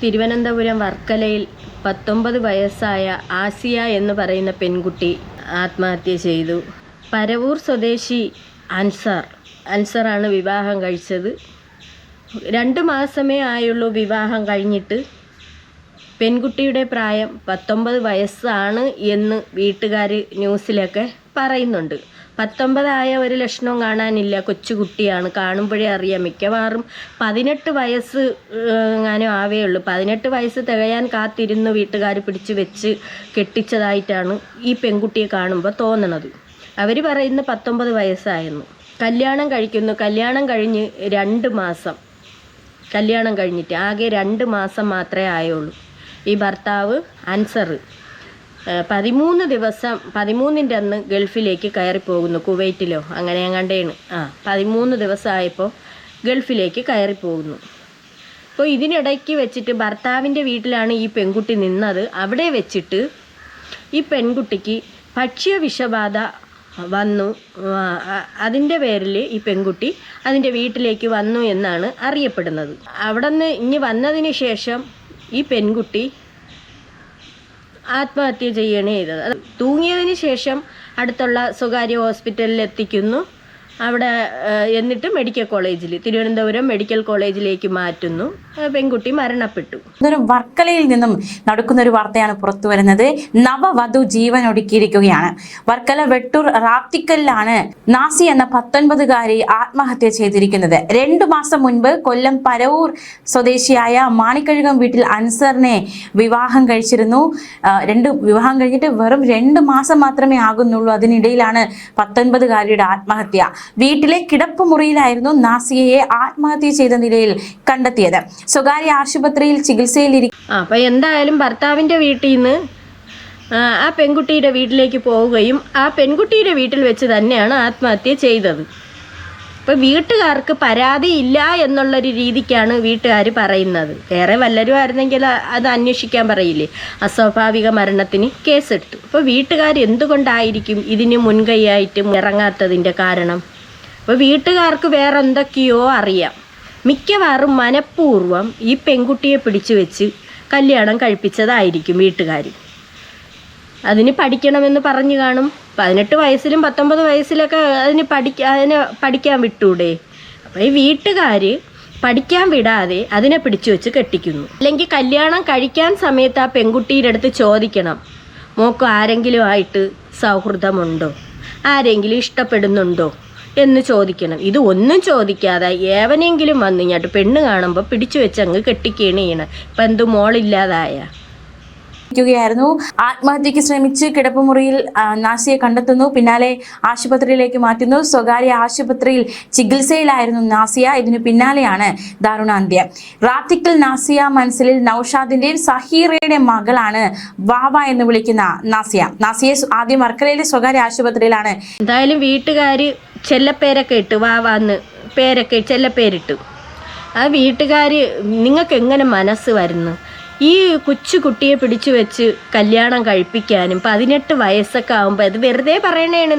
തിരുവനന്തപുരം വർക്കലയിൽ 19 വയസ്സായ ആസിയ എന്ന് പറയുന്ന പെൺകുട്ടി ആത്മഹത്യ ചെയ്തു. പരവൂർ സ്വദേശി അൻസറാണ് വിവാഹം കഴിച്ചത്. 2 മാസമേ ആയുള്ളൂ വിവാഹം കഴിഞ്ഞിട്ട്. പെൺകുട്ടിയുടെ പ്രായം 19 വയസ്സാണ് എന്ന് വീട്ടുകാർ ന്യൂസിലൊക്കെ പറയുന്നുണ്ട്. 19 ആയ ഒരു ലക്ഷണവും കാണാനില്ല. കൊച്ചുകുട്ടിയാണ്, കാണുമ്പോഴേ അറിയാം. മിക്കവാറും 18 വയസ്സ് എങ്ങാനും ആവേ ഉള്ളൂ. 18 വയസ്സ് തികയാൻ കാത്തിരുന്ന് വീട്ടുകാർ പിടിച്ചു വെച്ച് കെട്ടിച്ചതായിട്ടാണ് ഈ പെൺകുട്ടിയെ കാണുമ്പോൾ തോന്നണത്. അവർ പറയുന്ന 19 വയസ്സായെന്ന്. കല്യാണം കഴിക്കുന്നു. കല്യാണം കഴിഞ്ഞ് 2 മാസം, കല്യാണം കഴിഞ്ഞിട്ട് ആകെ 2 മാസം മാത്രമേ ആയുള്ളൂ. ഈ ഭർത്താവ് അൻസർ 13 ദിവസം 13ൻ്റെ അന്ന് ഗൾഫിലേക്ക് കയറിപ്പോകുന്നു. കുവൈറ്റിലോ അങ്ങനെ എങ്ങാണ്ടേണ്. 13 ദിവസമായപ്പോൾ ഗൾഫിലേക്ക് കയറിപ്പോകുന്നു. അപ്പോൾ ഇതിനിടയ്ക്ക് വെച്ചിട്ട് ഭർത്താവിൻ്റെ വീട്ടിലാണ് ഈ പെൺകുട്ടി നിന്നത്. അവിടെ വെച്ചിട്ട് ഈ പെൺകുട്ടിക്ക് ഭക്ഷ്യവിഷബാധ വന്നു. അതിൻ്റെ പേരിൽ ഈ പെൺകുട്ടി അതിൻ്റെ വീട്ടിലേക്ക് വന്നു എന്നാണ് അറിയപ്പെടുന്നത്. അവിടെ നിന്ന് ഇനി വന്നതിന് ശേഷം ഈ പെൺകുട്ടി ആത്മഹത്യ ചെയ്യണേ ചെയ്തത്. തൂങ്ങിയതിന് ശേഷം അടുത്തുള്ള സ്വകാര്യ ഹോസ്പിറ്റലിൽ എത്തിക്കുന്നു. അവിടെ എന്നിട്ട് മെഡിക്കൽ കോളേജിൽ, തിരുവനന്തപുരം മെഡിക്കൽ കോളേജിലേക്ക് മാറ്റുന്നു. പെൺകുട്ടി മരണപ്പെട്ടു. വർക്കലയിൽ നിന്നും നടക്കുന്ന ഒരു വാർത്തയാണ് പുറത്തു വരുന്നത്. നവവധു ജീവൻ ഒടുക്കിയിരിക്കുകയാണ്. വർക്കല വെട്ടൂർ റാത്തിക്കലിലാണ് നാസി എന്ന 19കാരി ആത്മഹത്യ ചെയ്തിരിക്കുന്നത്. 2 മാസം മുൻപ് കൊല്ലം പരവൂർ സ്വദേശിയായ മാണിക്കഴുകം വീട്ടിൽ അൻസറിനെ വിവാഹം കഴിച്ചിരുന്നു. വിവാഹം കഴിഞ്ഞിട്ട് വെറും 2 മാസം മാത്രമേ ആകുന്നുള്ളൂ. അതിനിടയിലാണ് 19കാരിയുടെ ആത്മഹത്യ. വീട്ടിലെ കിടപ്പുമുറിയിലായിരുന്നു നാസിയയെ ആത്മഹത്യ ചെയ്ത നിലയിൽ കണ്ടെത്തിയത്. സ്വകാര്യ ആശുപത്രിയിൽ ചികിത്സയിലിരിക്കും. അപ്പൊ എന്തായാലും ഭർത്താവിന്റെ വീട്ടിൽ നിന്ന് ആ പെൺകുട്ടിയുടെ വീട്ടിലേക്ക് പോവുകയും ആ പെൺകുട്ടിയുടെ വീട്ടിൽ വെച്ച് തന്നെയാണ് ആത്മഹത്യ ചെയ്തത്. ഇപ്പൊ വീട്ടുകാർക്ക് പരാതി ഇല്ല എന്നുള്ളൊരു രീതിക്കാണ് വീട്ടുകാർ പറയുന്നത്. വേറെ വല്ലരും ആയിരുന്നെങ്കിൽ അത് അന്വേഷിക്കാൻ പറയില്ലേ. അസ്വാഭാവിക മരണത്തിന് കേസെടുത്തു. അപ്പോൾ വീട്ടുകാർ എന്തുകൊണ്ടായിരിക്കും ഇതിന് മുൻകൈയായിട്ട് ഇറങ്ങാത്തതിൻ്റെ കാരണം? അപ്പോൾ വീട്ടുകാർക്ക് വേറെ എന്തൊക്കെയോ അറിയാം. മിക്കവാറും മനഃപൂർവ്വം ഈ പെൺകുട്ടിയെ പിടിച്ചു വെച്ച് കല്യാണം കഴിപ്പിച്ചതായിരിക്കും വീട്ടുകാർ. അതിന് പഠിക്കണമെന്ന് പറഞ്ഞു കാണും. 18 വയസ്സിലും 19 വയസ്സിലൊക്കെ അതിന് പഠിക്കാൻ വിട്ടൂടെ? അപ്പോൾ ഈ വീട്ടുകാർ പഠിക്കാൻ വിടാതെ അതിനെ പിടിച്ചു വെച്ച് കെട്ടിക്കുന്നു. അല്ലെങ്കിൽ കല്യാണം കഴിക്കാൻ സമയത്ത് ആ പെൺകുട്ടിയുടെ അടുത്ത് ചോദിക്കണം, മോക്ക് ആരെങ്കിലും ആയിട്ട് സൗഹൃദമുണ്ടോ, ആരെങ്കിലും ഇഷ്ടപ്പെടുന്നുണ്ടോ എന്ന് ചോദിക്കണം. ഇത് ഒന്നും ചോദിക്കാതെ ഏവനെങ്കിലും വന്നു ഇങ്ങോട്ട് പെണ്ണ് കാണുമ്പോൾ പിടിച്ചു വെച്ച് അങ്ങ് കെട്ടിക്കുകയാണ് ചെയ്യണം. ഇപ്പം എന്ത് മോളില്ലാതായ ായിരുന്നു. ആത്മഹത്യക്ക് ശ്രമിച്ച് കിടപ്പുമുറിയിൽ നാസിയെ കണ്ടെത്തുന്നു. പിന്നാലെ ആശുപത്രിയിലേക്ക് മാറ്റുന്നു. സ്വകാര്യ ആശുപത്രിയിൽ ചികിത്സയിലായിരുന്നു നാസിയ. ഇതിനു പിന്നാലെയാണ് ദാരുണാന്ത്യം. റാത്തിക്കൽ നാസിയ മനസ്സിലിൽ നൌഷാദിന്റെയും സഹീറയുടെ മകളാണ് വാവ എന്ന് വിളിക്കുന്ന നാസിയെ ആദ്യം വർക്കലയിലെ സ്വകാര്യ ആശുപത്രിയിലാണ്. എന്തായാലും വീട്ടുകാർ ചെല്ലപ്പേരൊക്കെ ഇട്ട്, വാവാന്ന് പേരൊക്കെ ചെല്ലപ്പേരിട്ടു. ആ വീട്ടുകാർ നിങ്ങൾക്ക് എങ്ങനെ മനസ്സ് വരുന്നു? ഈ കൊച്ചുകുട്ടിയെ പിടിച്ചു വെച്ച് കല്യാണം കഴിപ്പിക്കാനും 18 വയസ്സൊക്കെ ആകുമ്പോൾ അത് വെറുതെ പറയണേണ്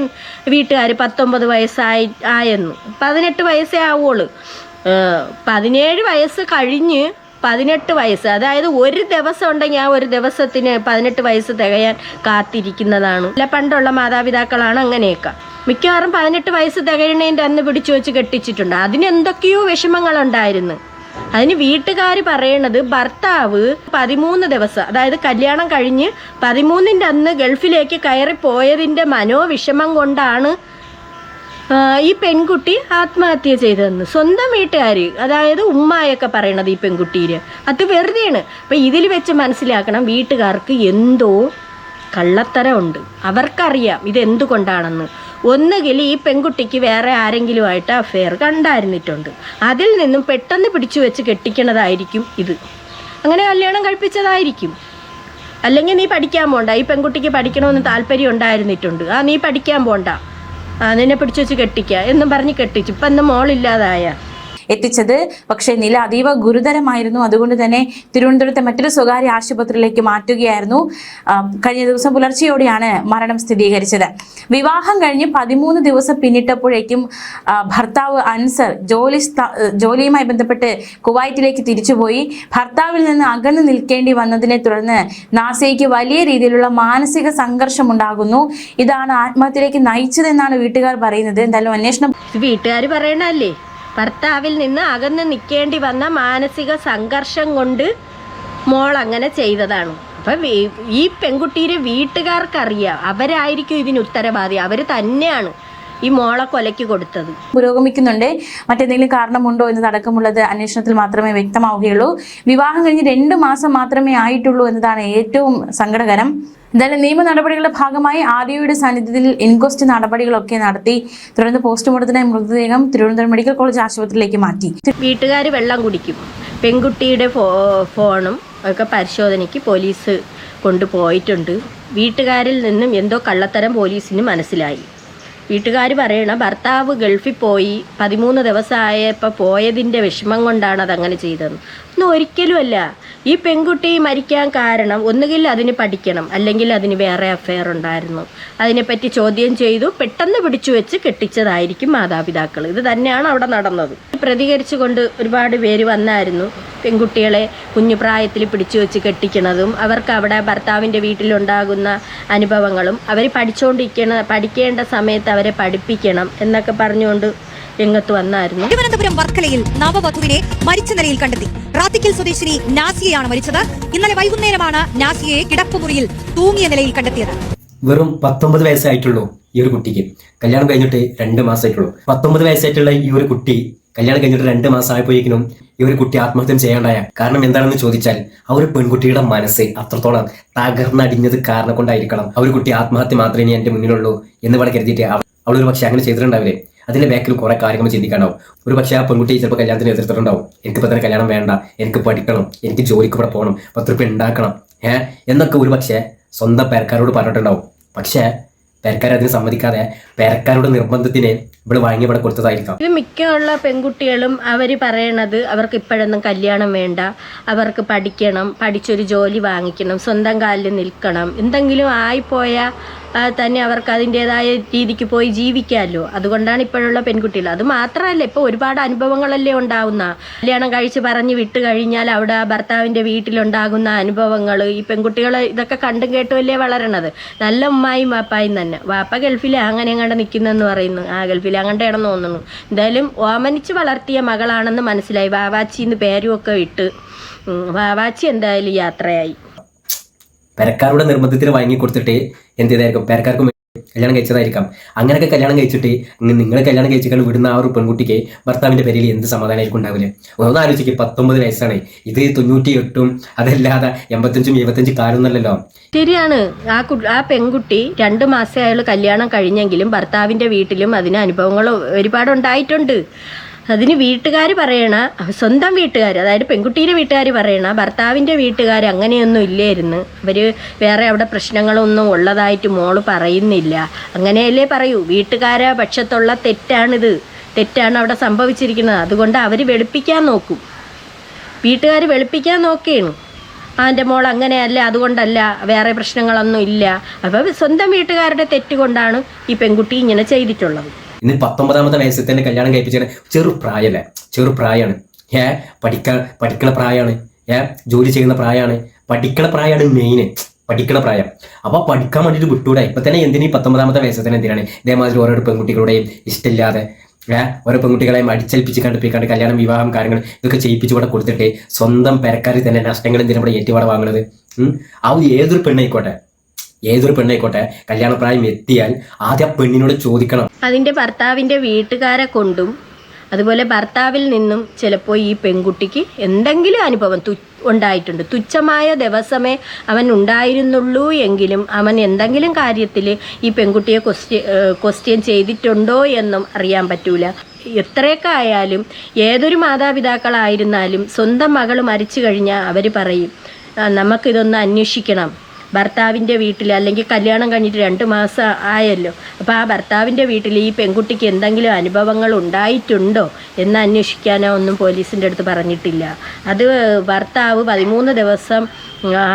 വീട്ടുകാർ. 19 വയസ്സായെന്ന്. 18 വയസ്സേ ആവുള്ളൂ. 17 വയസ്സ് കഴിഞ്ഞ് 18 വയസ്സ്, അതായത് ഒരു ദിവസം ഉണ്ടെങ്കിൽ ആ ഒരു ദിവസത്തിന് 18 വയസ്സ് തികയാൻ കാത്തിരിക്കുന്നതാണ്. അല്ല, പണ്ടുള്ള മാതാപിതാക്കളാണ് അങ്ങനെയൊക്കെ. മിക്കവാറും 18 വയസ്സ് തികയണേൻ്റെ അന്ന് പിടിച്ചു വെച്ച് കെട്ടിച്ചിട്ടുണ്ട്. അതിനെന്തൊക്കെയോ വിഷമങ്ങളുണ്ടായിരുന്നു. അതിന് വീട്ടുകാർ പറയണത് ഭർത്താവ് 13 ദിവസം, അതായത് കല്യാണം കഴിഞ്ഞ് 13ൻ്റെ അന്ന് ഗൾഫിലേക്ക് കയറിപ്പോയതിൻ്റെ മനോവിഷമം കൊണ്ടാണ് ഈ പെൺകുട്ടി ആത്മഹത്യ ചെയ്തതെന്ന് സ്വന്തം വീട്ടുകാർ, അതായത് ഉമ്മായൊക്കെ പറയണത് ഈ പെൺകുട്ടീര്. അത് വെറുതെയാണ്. അപ്പം ഇതിൽ വെച്ച് മനസ്സിലാക്കണം, വീട്ടുകാർക്ക് എന്തോ കള്ളത്തരമുണ്ട്. അവർക്കറിയാം ഇതെന്തുകൊണ്ടാണെന്ന്. ഒന്നുകിൽ ഈ പെൺകുട്ടിക്ക് വേറെ ആരെങ്കിലുമായിട്ട് അഫെയർ കണ്ടായിരുന്നിട്ടുണ്ട്. അതിൽ നിന്നും പെട്ടെന്ന് പിടിച്ചു വെച്ച് കെട്ടിക്കണതായിരിക്കും ഇത്. അങ്ങനെ കല്യാണം കഴിപ്പിച്ചതായിരിക്കും. അല്ലെങ്കിൽ നീ പഠിക്കാൻ പോണ്ട, ഈ പെൺകുട്ടിക്ക് പഠിക്കണമെന്ന് താല്പര്യം ഉണ്ടായിരുന്നിട്ടുണ്ട്, നീ പഠിക്കാൻ പോണ്ട, നിന്നെ പിടിച്ചു വെച്ച് കെട്ടിക്കുക എന്നും പറഞ്ഞ് കെട്ടിച്ചു. ഇപ്പം എന്താ മോളില്ലാതായ എത്തിച്ചത്. പക്ഷേ നില അതീവ ഗുരുതരമായിരുന്നു. അതുകൊണ്ട് തന്നെ തിരുവനന്തപുരത്തെ മറ്റൊരു സ്വകാര്യ ആശുപത്രിയിലേക്ക് മാറ്റുകയായിരുന്നു. കഴിഞ്ഞ ദിവസം പുലർച്ചെയോടെയാണ് മരണം സ്ഥിരീകരിച്ചത്. വിവാഹം കഴിഞ്ഞ് 13 ദിവസം പിന്നിട്ടപ്പോഴേക്കും ഭർത്താവ് അൻസർ ജോലിയുമായി ബന്ധപ്പെട്ട് കുവൈറ്റിലേക്ക് തിരിച്ചുപോയി. ഭർത്താവിൽ നിന്ന് അകന്നു നിൽക്കേണ്ടി വന്നതിനെ തുടർന്ന് നാസിയയ്ക്ക് വലിയ രീതിയിലുള്ള മാനസിക സംഘർഷം ഉണ്ടാകുന്നു. ഇതാണ് ആത്മഹത്യയിലേക്ക് നയിച്ചതെന്നാണ് വീട്ടുകാർ പറയുന്നത്. എന്തായാലും അന്വേഷണം വീട്ടുകാർ പറയണല്ലേ, ഭർത്താവിൽ നിന്ന് അകന്ന് നിൽക്കേണ്ടി വന്ന മാനസിക സംഘർഷം കൊണ്ട് മോൾ അങ്ങനെ ചെയ്തതാണ്. അപ്പം ഈ പെൺകുട്ടിയുടെ വീട്ടുകാർക്കറിയാം, അവരായിരിക്കും ഇതിന് ഉത്തരവാദി, അവർ തന്നെയാണ് ഈ മോളെ കൊലയ്ക്ക് കൊടുത്തത്. പുരോഗമിക്കുന്നുണ്ട്. മറ്റെന്തെങ്കിലും കാരണമുണ്ടോ എന്നതടക്കമുള്ളത് അന്വേഷണത്തിൽ മാത്രമേ വ്യക്തമാവുകയുള്ളൂ. വിവാഹം കഴിഞ്ഞ് 2 മാസം മാത്രമേ ആയിട്ടുള്ളൂ എന്നതാണ് ഏറ്റവും സങ്കടകരം. എന്തായാലും നിയമ നടപടികളുടെ ഭാഗമായി ആദിയുടെ സാന്നിധ്യത്തിൽ ഇൻക്വസ്റ്റ് നടപടികളൊക്കെ നടത്തി. തുടർന്ന് പോസ്റ്റ്മോർട്ടത്തിനായി മൃതദേഹം തിരുവനന്തപുരം മെഡിക്കൽ കോളേജ് ആശുപത്രിയിലേക്ക് മാറ്റി. വീട്ടുകാർ വെള്ളം കുടിക്കും. പെൺകുട്ടിയുടെ ഫോണും ഒക്കെ പരിശോധനയ്ക്ക് പോലീസ് കൊണ്ടുപോയിട്ടുണ്ട്. വീട്ടുകാരിൽ നിന്നും എന്തോ കള്ളത്തരം പോലീസിന് മനസ്സിലായി. വീട്ടുകാർ പറയണ ഭർത്താവ് ഗൾഫിൽ പോയി 13 ദിവസമായപ്പോൾ പോയതിൻ്റെ വിഷമം കൊണ്ടാണ് അതങ്ങനെ ചെയ്തത്. ഒന്നും ഒരിക്കലുമല്ല. ഈ പെൺകുട്ടി മരിക്കാൻ കാരണം ഒന്നുകിൽ അതിന് പഠിക്കണം, അല്ലെങ്കിൽ അതിന് വേറെ അഫെയർ ഉണ്ടായിരുന്നു. അതിനെപ്പറ്റി ചോദ്യം ചെയ്തു പെട്ടെന്ന് പിടിച്ചു വെച്ച് കെട്ടിച്ചതായിരിക്കും മാതാപിതാക്കൾ. ഇത് തന്നെയാണ് അവിടെ നടന്നത്. പ്രതികരിച്ചുകൊണ്ട് ഒരുപാട് പേര് വന്നായിരുന്നു. പെൺകുട്ടികളെ കുഞ്ഞു പ്രായത്തിൽ പിടിച്ചു വെച്ച് കെട്ടിക്കുന്നതും അവർക്ക് അവിടെ ഭർത്താവിൻ്റെ വീട്ടിലുണ്ടാകുന്ന അനുഭവങ്ങളും അവർ പഠിക്കേണ്ട സമയത്ത് അവരെ പഠിപ്പിക്കണം എന്നൊക്കെ പറഞ്ഞുകൊണ്ട് രംഗത്ത് വന്നായിരുന്നു. തിരുവനന്തപുരം വർക്കലയിൽ നവവധുവിനെ മരിച്ച നിലയിൽ കണ്ടെത്തി. റാത്തിക്കൽ സ്വദേശിനി നാസിയയാണ് മരിച്ചത്. ഇന്നലെ വൈകുന്നേരമാണ് നാസിയയെ കിടപ്പുമുറിയിൽ തൂങ്ങിയ നിലയിൽ കണ്ടെത്തിയത്. വെറും 19 വയസ്സായിട്ടുള്ളൂ ഈ ഒരു കുട്ടിക്ക്. കല്യാണം കഴിഞ്ഞിട്ട് 2 മാസമായിട്ടുള്ളൂ. 19 വയസ്സായിട്ടുള്ള ഈ ഒരു കുട്ടി കല്യാണം കഴിഞ്ഞിട്ട് 2 മാസം ആയപ്പോഴേക്കും ഈ ഒരു കുട്ടി ആത്മഹത്യ ചെയ്യാണ്ടായ കാരണം എന്താണെന്ന് ചോദിച്ചാൽ, ആ ഒരു പെൺകുട്ടിയുടെ മനസ്സ് അത്രത്തോളം തകർന്നടിഞ്ഞത് കാരണം കൊണ്ടായിരിക്കണം ആ ഒരു കുട്ടി ആത്മഹത്യ മാത്രമേ എന്റെ മുന്നിലുള്ളൂ എന്ന് ഇവിടെ കരുതിയിട്ട് അവളൊരു പക്ഷെ അങ്ങനെ ചെയ്തിട്ടുണ്ടാവില്ലേ. അതിന്റെ ബാക്കിൽ കുറെ കാര്യങ്ങൾ ചിന്തിക്കാണ്ടാവും. ഒരു പക്ഷേ ആ പെൺകുട്ടി ചിലപ്പോൾ കല്യാണത്തിന് എതിർത്തിട്ടുണ്ടാവും. എനിക്കിപ്പോൾ തന്നെ കല്യാണം വേണ്ട, എനിക്ക് പഠിക്കണം, എനിക്ക് ജോലിക്ക് ഇവിടെ പോകണം, 10 രൂപ ഉണ്ടാക്കണം എന്നൊക്കെ ഒരു പക്ഷേ സ്വന്തം പേരക്കാരോട് പറഞ്ഞിട്ടുണ്ടാവും. പക്ഷേ പേരക്കാർ അതിന് സമ്മതിക്കാതെ പേരക്കാരുടെ നിർബന്ധത്തിന് ഇവിടെ വാങ്ങി ഇവിടെ കൊടുത്തതായിരിക്കാം. ഇത് മിക്കുള്ള പെൺകുട്ടികളും അവർ പറയണത് അവർക്ക് ഇപ്പോഴൊന്നും കല്യാണം വേണ്ട, അവർക്ക് പഠിക്കണം, പഠിച്ചൊരു ജോലി വാങ്ങിക്കണം, സ്വന്തം കാലിൽ നിൽക്കണം, എന്തെങ്കിലും ആയിപ്പോയാൽ തന്നെ അവർക്ക് അതിൻ്റെതായ രീതിക്ക് പോയി ജീവിക്കാമല്ലോ. അതുകൊണ്ടാണ് ഇപ്പോഴുള്ള പെൺകുട്ടികൾ. അത് മാത്രമല്ല, ഇപ്പോൾ ഒരുപാട് അനുഭവങ്ങളല്ലേ ഉണ്ടാവുന്ന. കല്യാണം കഴിച്ച് പറഞ്ഞ് വിട്ട് കഴിഞ്ഞാൽ അവിടെ ഭർത്താവിൻ്റെ വീട്ടിലുണ്ടാകുന്ന അനുഭവങ്ങൾ ഈ പെൺകുട്ടികൾ ഇതൊക്കെ കണ്ടും കേട്ടുമല്ലേ വളരണത്. നല്ല ഉമ്മായും വാപ്പായും തന്നെ. വാപ്പ ഗൾഫിൽ അങ്ങനെ അങ്ങോട്ട് നിൽക്കുന്നെന്ന് പറയുന്നു. ഗൾഫിൽ അങ്ങോട്ടാണെന്ന് തോന്നുന്നു. എന്തായാലും ഓമനിച്ച് വളർത്തിയ മകളാണെന്ന് മനസ്സിലായി. വാവാച്ചിന്ന് പേരുമൊക്കെ ഇട്ട് വാവാച്ചി എന്തായാലും യാത്രയായി. പെരക്കാരുടെ നിർബന്ധത്തിന് വാങ്ങി കൊടുത്തിട്ട് എന്ത് ചെയ്തായിരിക്കും, പെരക്കാർക്കും കല്യാണം കഴിച്ചതായിരിക്കാം. അങ്ങനെയൊക്കെ കല്യാണം കഴിച്ചിട്ട് നിങ്ങൾ കല്യാണം കഴിച്ചിട്ട് വിടുന്ന ആ ഒരു പെൺകുട്ടിക്ക് ഭർത്താവിന്റെ പേരിൽ എന്ത് സമാധാനമായിരിക്കും ഉണ്ടാവില്ലേ? ഒന്ന് ആലോചിക്ക്, 19 വയസ്സാണ്. ഇത് 98 അതല്ലാതെ 85 75 കാലൊന്നല്ലല്ലോ. ശരിയാണ്. ആ പെൺകുട്ടി 2 മാസമേ അയാൾ കല്യാണം കഴിഞ്ഞെങ്കിലും ഭർത്താവിൻ്റെ വീട്ടിലും അതിന് അനുഭവങ്ങൾ ഒരുപാടുണ്ടായിട്ടുണ്ട്. അതിന് വീട്ടുകാർ പറയണ, സ്വന്തം വീട്ടുകാർ, അതായത് പെൺകുട്ടിയുടെ വീട്ടുകാർ പറയണ ഭർത്താവിൻ്റെ വീട്ടുകാർ അങ്ങനെയൊന്നും ഇല്ലായിരുന്നു, അവർ വേറെ അവിടെ പ്രശ്നങ്ങളൊന്നും ഉള്ളതായിട്ട് മോള് പറയുന്നില്ല, അങ്ങനെയല്ലേ പറയൂ. വീട്ടുകാരെ പക്ഷത്തുള്ള തെറ്റാണ് അവിടെ സംഭവിച്ചിരിക്കുന്നത്. അതുകൊണ്ട് അവർ വെളുപ്പിക്കാൻ നോക്കും. വീട്ടുകാർ വെളുപ്പിക്കാൻ നോക്കുകയാണ്. എൻ്റെ മോൾ അങ്ങനെയല്ല, അതുകൊണ്ടല്ല, വേറെ പ്രശ്നങ്ങളൊന്നും ഇല്ല. അപ്പോൾ സ്വന്തം വീട്ടുകാരുടെ തെറ്റ് കൊണ്ടാണ് ഈ പെൺകുട്ടി ഇങ്ങനെ ചെയ്തിട്ടുള്ളത്. ഇന്ന് 19ാമത്തെ വയസ്സിൽ തന്നെ കല്യാണം കഴിപ്പിച്ചാൽ ചെറുപ്രായമാണ്. പഠിക്കണ പ്രായമാണ്. ജോലി ചെയ്യുന്ന പ്രായമാണ്. പഠിക്കണ പ്രായമാണ് മെയിൻ. പഠിക്കണ പ്രായം. അപ്പോൾ പഠിക്കാൻ വേണ്ടിയിട്ട് വിട്ടൂടെ. ഇപ്പം തന്നെ എന്തിനീ 19ാമത്തെ വയസ്സിൽ തന്നെ എന്തിനാണ് ഇതേമാതിരി ഓരോ പെൺകുട്ടികളുടെയും ഇഷ്ടമില്ലാതെ ഓരോ പെൺകുട്ടികളെയും അടിച്ചേൽപ്പിച്ച് കണ്ടിപ്പിക്കാണ്ട് കല്യാണം, വിവാഹം, കാര്യങ്ങൾ ഇതൊക്കെ ചെയ്യിപ്പിച്ച് ഇവിടെ കൊടുത്തിട്ട് സ്വന്തം പെരക്കാരിൽ തന്നെ നഷ്ടങ്ങൾ എന്തിനാ ഇവിടെ ഏറ്റുപാടെ വാങ്ങുന്നത്? ആ ഏതൊരു പെണ്ണായിക്കോട്ടെ കല്യാണപ്രായം എത്തിയാൽ ആദ്യം പെണ്ണിനോട് ചോദിക്കണം. അതിൻ്റെ ഭർത്താവിൻ്റെ വീട്ടുകാരെ കൊണ്ടും അതുപോലെ ഭർത്താവിൽ നിന്നും ചിലപ്പോൾ ഈ പെൺകുട്ടിക്ക് എന്തെങ്കിലും അനുഭവം ഉണ്ടായിട്ടുണ്ട്. തുച്ഛമായ ദിവസമേ അവൻ ഉണ്ടായിരുന്നുള്ളൂ എങ്കിലും അവൻ എന്തെങ്കിലും കാര്യത്തിൽ ഈ പെൺകുട്ടിയെ ക്വസ്റ്റ്യൻ ചെയ്തിട്ടുണ്ടോ എന്നും അറിയാൻ പറ്റൂല. എത്രയൊക്കെ ആയാലും ഏതൊരു മാതാപിതാക്കളായിരുന്നാലും സ്വന്തം മകൾ മരിച്ചു കഴിഞ്ഞാൽ അവർ പറയും, നമുക്കിതൊന്ന് അന്വേഷിക്കണം, ഭർത്താവിൻ്റെ വീട്ടിൽ, അല്ലെങ്കിൽ കല്യാണം കഴിഞ്ഞിട്ട് 2 മാസം ആയല്ലോ, അപ്പോൾ ആ ഭർത്താവിൻ്റെ വീട്ടിൽ ഈ പെൺകുട്ടിക്ക് എന്തെങ്കിലും അനുഭവങ്ങൾ ഉണ്ടായിട്ടുണ്ടോ എന്ന് അന്വേഷിക്കാനോ ഒന്നും പോലീസിൻ്റെ അടുത്ത് പറഞ്ഞിട്ടില്ല. അത് ഭർത്താവ് 13 ദിവസം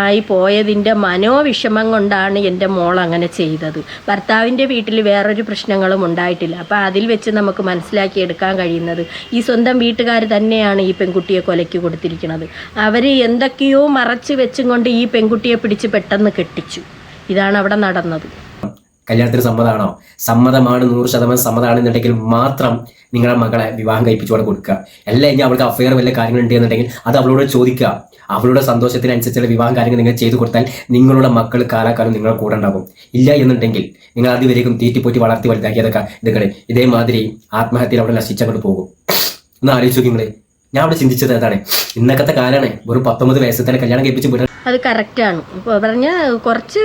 ആയി പോയതിൻ്റെ മനോവിഷമം കൊണ്ടാണ് എൻ്റെ മോൾ അങ്ങനെ ചെയ്തത്. ഭർത്താവിൻ്റെ വീട്ടിൽ വേറൊരു പ്രശ്നങ്ങളും ഉണ്ടായിട്ടില്ല. അപ്പോൾ അതിൽ വെച്ച് നമുക്ക് മനസ്സിലാക്കിയെടുക്കാൻ കഴിയുന്നത് ഈ സ്വന്തം വീട്ടുകാർ തന്നെയാണ് ഈ പെൺകുട്ടിയെ കൊലയ്ക്ക് കൊടുത്തിരിക്കുന്നത്. അവർ എന്തൊക്കെയോ മറച്ച് വെച്ചും കൊണ്ട് ഈ പെൺകുട്ടിയെ പിടിച്ച് പെട്ടെന്ന് കെട്ടിച്ചു. ഇതാണ് അവിടെ നടന്നത്. കല്യാണത്തിന് സമ്മതമാണോ? സമ്മതമാണ്, 100% സമ്മതമാണെന്നുണ്ടെങ്കിൽ മാത്രം നിങ്ങളുടെ മകളെ വിവാഹം കഴിപ്പിച്ചു കൊണ്ട് കൊടുക്കുക. അല്ല ഇനി അവൾക്ക് അഫയർ വല്ല കാര്യങ്ങളുണ്ട് എന്നുണ്ടെങ്കിൽ അത് അവളോട് ചോദിക്കുക. അവളുടെ സന്തോഷത്തിനനുസരിച്ചുള്ള വിവാഹം കാര്യങ്ങൾ നിങ്ങൾ ചെയ്തു കൊടുത്താൽ നിങ്ങളുടെ മക്കൾ കാലാകാലം നിങ്ങളുടെ കൂടെ ഉണ്ടാകും. ഇല്ല എന്നുണ്ടെങ്കിൽ നിങ്ങൾ അതുവരേക്കും തീറ്റിപ്പോറ്റി വളർത്തി വലുതാക്കിയതൊക്കെ ഇതുകളെ ഇതേമാതിരി ആത്മഹത്യയിൽ അവിടെ നശിച്ചങ്ങോട്ട് പോകും. ഒന്ന് ആലോചിച്ച് നോക്കി നിങ്ങൾ. ഞാൻ അവിടെ ചിന്തിച്ചത് അതാണ്, ഇന്നത്തെ കാലമാണ് വെറും 19 വയസ്സിൽ തന്നെ കല്യാണം കഴിപ്പിച്ച് വിടാൻ. അത് കറക്റ്റാണ്. ഇപ്പോൾ പറഞ്ഞ കുറച്ച്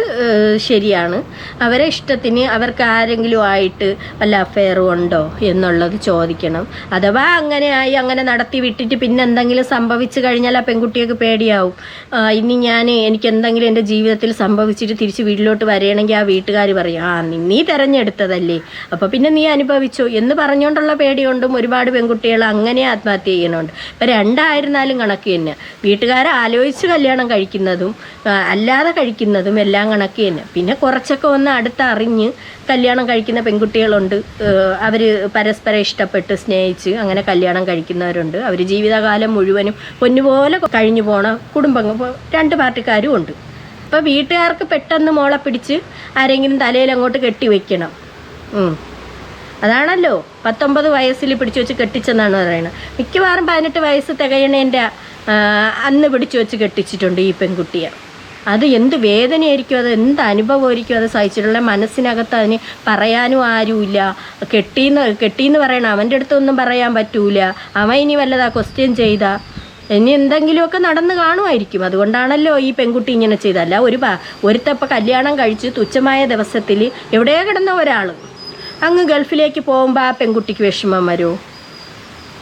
ശരിയാണ്. അവരെ ഇഷ്ടത്തിന് അവർക്ക് ആരെങ്കിലും ആയിട്ട് വല്ല അഫെയറും ഉണ്ടോ എന്നുള്ളത് ചോദിക്കണം. അഥവാ അങ്ങനെയായി അങ്ങനെ നടത്തി വിട്ടിട്ട് പിന്നെ എന്തെങ്കിലും സംഭവിച്ചു കഴിഞ്ഞാൽ ആ പെൺകുട്ടിയൊക്കെ പേടിയാവും. ഇനി എനിക്ക് എന്തെങ്കിലും എൻ്റെ ജീവിതത്തിൽ സംഭവിച്ചിട്ട് തിരിച്ച് വീട്ടിലോട്ട് വരികയാണെങ്കിൽ ആ വീട്ടുകാർ പറയും, നീ തിരഞ്ഞെടുത്തതല്ലേ, അപ്പോൾ പിന്നെ നീ അനുഭവിച്ചോ എന്ന് പറഞ്ഞുകൊണ്ടുള്ള പേടി കൊണ്ടും ഒരുപാട് പെൺകുട്ടികൾ അങ്ങനെ ആത്മഹത്യ ചെയ്യുന്നുണ്ട്. ഇപ്പം 2 ആയിരുന്നാലും കണക്ക് തന്നെ. വീട്ടുകാരെ ആലോചിച്ച് കല്യാണം കഴിക്കുന്നതും അല്ലാതെ കഴിക്കുന്നതും എല്ലാം കണക്ക് തന്നെ. പിന്നെ കുറച്ചൊക്കെ ഒന്ന് അടുത്തറിഞ്ഞ് കല്യാണം കഴിക്കുന്ന പെൺകുട്ടികളുണ്ട്. അവർ പരസ്പരം ഇഷ്ടപ്പെട്ട് സ്നേഹിച്ച് അങ്ങനെ കല്യാണം കഴിക്കുന്നവരുണ്ട്. അവർ ജീവിതകാലം മുഴുവനും പൊന്നുപോലെ കഴിഞ്ഞു പോണ കുടുംബങ്ങൾ 2 പാർട്ടിക്കാരും ഉണ്ട്. അപ്പോൾ വീട്ടുകാർക്ക് പെട്ടെന്ന് മോളെ പിടിച്ച് ആരെങ്കിലും തലയിൽ അങ്ങോട്ട് കെട്ടിവെക്കണം. അതാണല്ലോ 19 വയസ്സിൽ പിടിച്ചു വെച്ച് കെട്ടിച്ചെന്നാണ് പറയുന്നത്. മിക്കവാറും 18 വയസ്സ് തികയണേൻ്റെ അന്ന് പിടിച്ചു വെച്ച് കെട്ടിച്ചിട്ടുണ്ട് ഈ പെൺകുട്ടിയെ. അത് എന്ത് വേദനയായിരിക്കും, അത് എന്ത് അനുഭവമായിരിക്കും അത് സഹിച്ചിട്ടുള്ള. മനസ്സിനകത്ത് അതിന് പറയാനും ആരുമില്ല. കെട്ടിയെന്ന് പറയണം, അവൻ്റെ അടുത്തൊന്നും പറയാൻ പറ്റൂല. അവൻ ഇനി വല്ലതാ ക്വസ്റ്റ്യൻ ചെയ്താൽ ഇനി എന്തെങ്കിലുമൊക്കെ നടന്ന് കാണുമായിരിക്കും. അതുകൊണ്ടാണല്ലോ ഈ പെൺകുട്ടി ഇങ്ങനെ ചെയ്തല്ല. ഒരുത്തപ്പം കല്യാണം കഴിച്ച് തുച്ഛമായ ദിവസത്തിൽ എവിടെയോ കിടന്ന ഒരാൾ അങ്ങ് ഗൾഫിലേക്ക് പോകുമ്പോൾ ആ പെൺകുട്ടിക്ക് വിഷമം വരുമോ?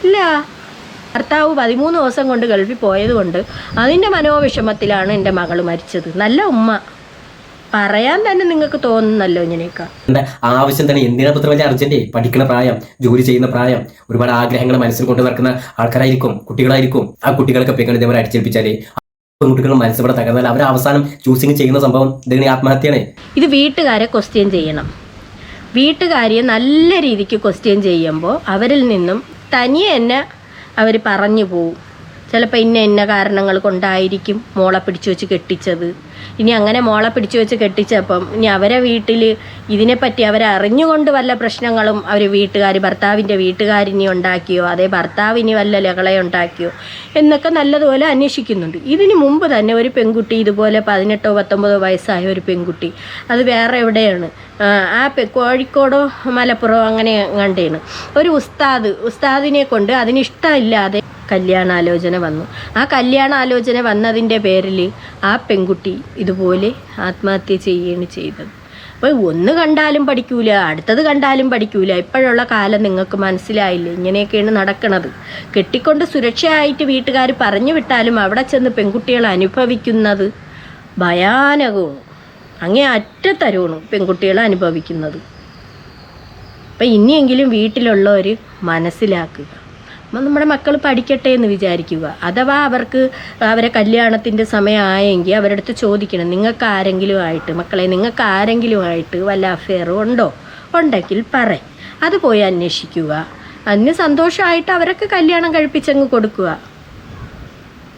ഇല്ല. ഭർത്താവ് 13 ദിവസം കൊണ്ട് ഗൾഫിൽ പോയത് കൊണ്ട് അതിൻ്റെ മനോവിഷമത്തിലാണ് എൻ്റെ മകൾ മരിച്ചത്. നല്ല ഉമ്മ പറയാൻ തന്നെ നിങ്ങൾക്ക് തോന്നുന്നല്ലോ ഇങ്ങനെയൊക്കെ. ആവശ്യം തന്നെ എന്തിനാ പുത്ര വലിയ അർജന്റ്? പഠിക്കുന്ന പ്രായം, ജോലി ചെയ്യുന്ന പ്രായം, ഒരുപാട് ആഗ്രഹങ്ങൾ മനസ്സിൽ കൊണ്ട് നടക്കുന്ന ആൾക്കാരായിരിക്കും, കുട്ടികളായിരിക്കും. ആ കുട്ടികളൊക്കെ പെങ്ങൾ ഇതേപോലെ അടിച്ചേൽപ്പിച്ചാല് കുട്ടികൾ മനസ്സിലൂടെ തകർന്നാൽ അവർ അവസാനം ചൂസിങ് ചെയ്യുന്ന സംഭവം ഇതിന് ആത്മഹത്യയാണ്. ഇത് വീട്ടുകാരെ ക്വസ്റ്റ്യൻ ചെയ്യണം. വീട്ടുകാരെ നല്ല രീതിക്ക് ക്വസ്റ്റ്യൻ ചെയ്യുമ്പോൾ അവരിൽ നിന്നും തനിയെ തന്നെ അവർ പറഞ്ഞു പോവും. ചിലപ്പോൾ ഇന്ന കാരണങ്ങൾ കൊണ്ടായിരിക്കും മോളെ പിടിച്ചു വെച്ച് കെട്ടിച്ചത്. ഇനി അങ്ങനെ മോളെ പിടിച്ചു വെച്ച് കെട്ടിച്ചപ്പം ഇനി അവരെ വീട്ടിൽ ഇതിനെപ്പറ്റി അവരറിഞ്ഞുകൊണ്ട് വല്ല പ്രശ്നങ്ങളും ഭർത്താവിൻ്റെ വീട്ടുകാരിനി ഉണ്ടാക്കിയോ, അതേ ഭർത്താവിനി വല്ല ലഹളയുണ്ടാക്കിയോ എന്നൊക്കെ നല്ലതുപോലെ അന്വേഷിക്കുന്നുണ്ട്. ഇതിന് മുമ്പ് തന്നെ ഒരു പെൺകുട്ടി ഇതുപോലെ 18 19 വയസ്സായ ഒരു പെൺകുട്ടി, അത് വേറെ എവിടെയാണ്, കോഴിക്കോടോ മലപ്പുറമോ അങ്ങനെ കണ്ടേണ്, ഒരു ഉസ്താദിനെ കൊണ്ട് അതിനിഷ്ടമില്ലാതെ കല്യാണാലോചന വന്നു. ആ കല്യാണാലോചന വന്നതിൻ്റെ പേരിൽ ആ പെൺകുട്ടി ഇതുപോലെ ആത്മഹത്യ ചെയ്യുകയാണ് ചെയ്തത്. അപ്പോൾ ഒന്ന് കണ്ടാലും പഠിക്കൂല, അടുത്തത് കണ്ടാലും പഠിക്കൂല. ഇപ്പോഴുള്ള കാലം നിങ്ങൾക്ക് മനസ്സിലായില്ലേ? ഇങ്ങനെയൊക്കെയാണ് നടക്കുന്നത്. കെട്ടിക്കൊണ്ട് സുരക്ഷയായിട്ട് വീട്ടുകാർ പറഞ്ഞു വിട്ടാലും അവിടെ ചെന്ന് പെൺകുട്ടികൾ അനുഭവിക്കുന്നത് ഭയാനകവും അങ്ങേ അറ്റത്തരവുമാണ് പെൺകുട്ടികൾ അനുഭവിക്കുന്നത്. അപ്പം ഇനിയെങ്കിലും വീട്ടിലുള്ളവർ മനസ്സിലാക്കുക. നമ്മുടെ മക്കൾ പഠിക്കട്ടെ എന്ന് വിചാരിക്കുക. അഥവാ അവരെ കല്യാണത്തിൻ്റെ സമയമായെങ്കിൽ അവരുടെ അടുത്ത് ചോദിക്കണം, നിങ്ങൾക്ക് ആരെങ്കിലും ആയിട്ട് വല്ല അഫെയറും ഉണ്ടെങ്കിൽ പറയും. അത് പോയി അന്വേഷിക്കുക. അതിന് സന്തോഷമായിട്ട് അവരൊക്കെ കല്യാണം കഴിപ്പിച്ചങ്ങ് കൊടുക്കുക.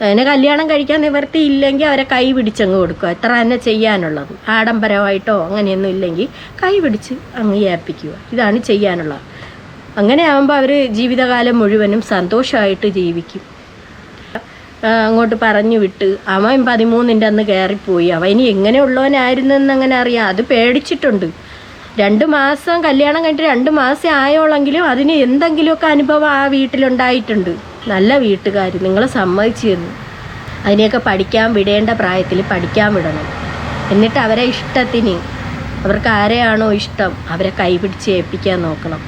അതിനെ കല്യാണം കഴിക്കാൻ നിവർത്തിയില്ലെങ്കിൽ അവരെ കൈ പിടിച്ചങ്ങ് കൊടുക്കുക. എത്ര തന്നെ ചെയ്യാനുള്ളത്. ആഡംബരമായിട്ടോ അങ്ങനെയൊന്നും ഇല്ലെങ്കിൽ കൈ പിടിച്ച് അങ്ങ് ഏൽപ്പിക്കുക. ഇതാണ് ചെയ്യാനുള്ളത്. അങ്ങനെ ആകുമ്പോൾ അവർ ജീവിതകാലം മുഴുവനും സന്തോഷമായിട്ട് ജീവിക്കും. അങ്ങോട്ട് പറഞ്ഞു വിട്ട് അവൻ 13ൻ്റെ അന്ന് കയറിപ്പോയി. അവൻ ഇനി എങ്ങനെയുള്ളവനായിരുന്നെന്ന് അങ്ങനെ അറിയാം. അത് പേടിച്ചിട്ടുണ്ട്. 2 മാസം കല്യാണം കഴിഞ്ഞിട്ട് 2 മാസം ആയോളെങ്കിലും അതിന് എന്തെങ്കിലുമൊക്കെ അനുഭവം ആ വീട്ടിലുണ്ടായിട്ടുണ്ട്. നല്ല വീട്ടുകാർ നിങ്ങളെ സമ്മതിച്ചു തന്നു. അതിനെയൊക്കെ പഠിക്കാൻ വിടേണ്ട പ്രായത്തിൽ പഠിക്കാൻ വിടണം. എന്നിട്ട് അവരെ ഇഷ്ടത്തിന്, അവർക്ക് ആരെയാണോ ഇഷ്ടം അവരെ കൈപിടിച്ച് ഏൽപ്പിക്കാൻ നോക്കണം.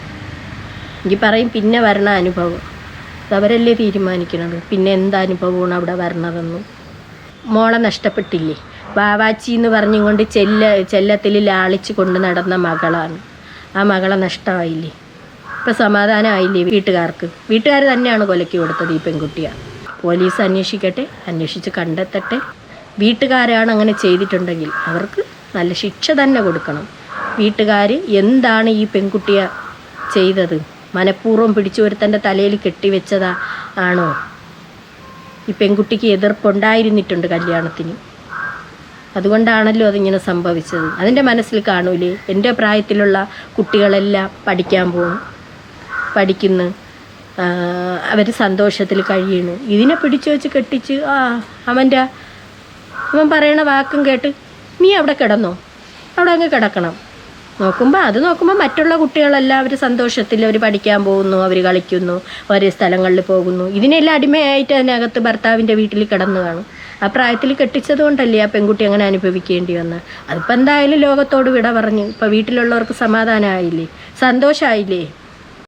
എനിക്ക് പറയും പിന്നെ വരണ അനുഭവം അതവരല്ലേ തീരുമാനിക്കണത്. പിന്നെ എന്താ അനുഭവമാണ് അവിടെ വരണതെന്നും. മോളെ നഷ്ടപ്പെട്ടില്ലേ, വാവാച്ചി എന്ന് പറഞ്ഞുകൊണ്ട് ചെല്ലത്തിൽ ലാളിച്ച് കൊണ്ട് നടന്ന മകളാണ്. ആ മകളെ നഷ്ടമായില്ലേ? ഇപ്പം സമാധാനമായില്ലേ വീട്ടുകാർ തന്നെയാണ് കൊലയ്ക്ക് കൊടുത്തത് ഈ പെൺകുട്ടിയെ. പോലീസ് അന്വേഷിക്കട്ടെ, അന്വേഷിച്ച് കണ്ടെത്തട്ടെ. വീട്ടുകാരാണ് അങ്ങനെ ചെയ്തിട്ടുണ്ടെങ്കിൽ അവർക്ക് നല്ല ശിക്ഷ തന്നെ കൊടുക്കണം. വീട്ടുകാർ എന്താണ് ഈ പെൺകുട്ടിയെ ചെയ്തത്? മനഃപൂർവ്വം പിടിച്ചു ഒരുത്തൻ്റെ തലയിൽ കെട്ടിവെച്ചതാ ആണോ? ഈ പെൺകുട്ടിക്ക് എതിർപ്പുണ്ടായിരുന്നിട്ടുണ്ട് കല്യാണത്തിന്, അതുകൊണ്ടാണല്ലോ അതിങ്ങനെ സംഭവിച്ചത്. അതിൻ്റെ മനസ്സിൽ കാണൂലേ? എൻ്റെ പ്രായത്തിലുള്ള കുട്ടികളെല്ലാം പഠിക്കാൻ പോകും, പഠിക്കുന്നു, അവർ സന്തോഷത്തിൽ കഴിയണു. ഇതിനെ പിടിച്ചു വെച്ച് കെട്ടിച്ച് അവൻ പറയണ വാക്കും കേട്ട് നീ അവിടെ കിടന്നോ, അവിടെ അങ്ങ് കിടക്കണം. നോക്കുമ്പോൾ മറ്റുള്ള കുട്ടികളെല്ലാം അവർ സന്തോഷത്തിൽ അവർ പഠിക്കാൻ പോകുന്നു, അവർ കളിക്കുന്നു, ഓരോ സ്ഥലങ്ങളിൽ പോകുന്നു. ഇതിനെല്ലാം അടിമയായിട്ട് അതിനകത്ത് ഭർത്താവിൻ്റെ വീട്ടിൽ കിടന്നു കാണും. ആ പ്രായത്തിൽ കെട്ടിച്ചത് കൊണ്ടല്ലേ ആ പെൺകുട്ടി അങ്ങനെ അനുഭവിക്കേണ്ടി വന്നത്. അതിപ്പോൾ എന്തായാലും ലോകത്തോട് വിട പറഞ്ഞു. ഇപ്പോൾ വീട്ടിലുള്ളവർക്ക് സമാധാനമായില്ലേ, സന്തോഷമായില്ലേ?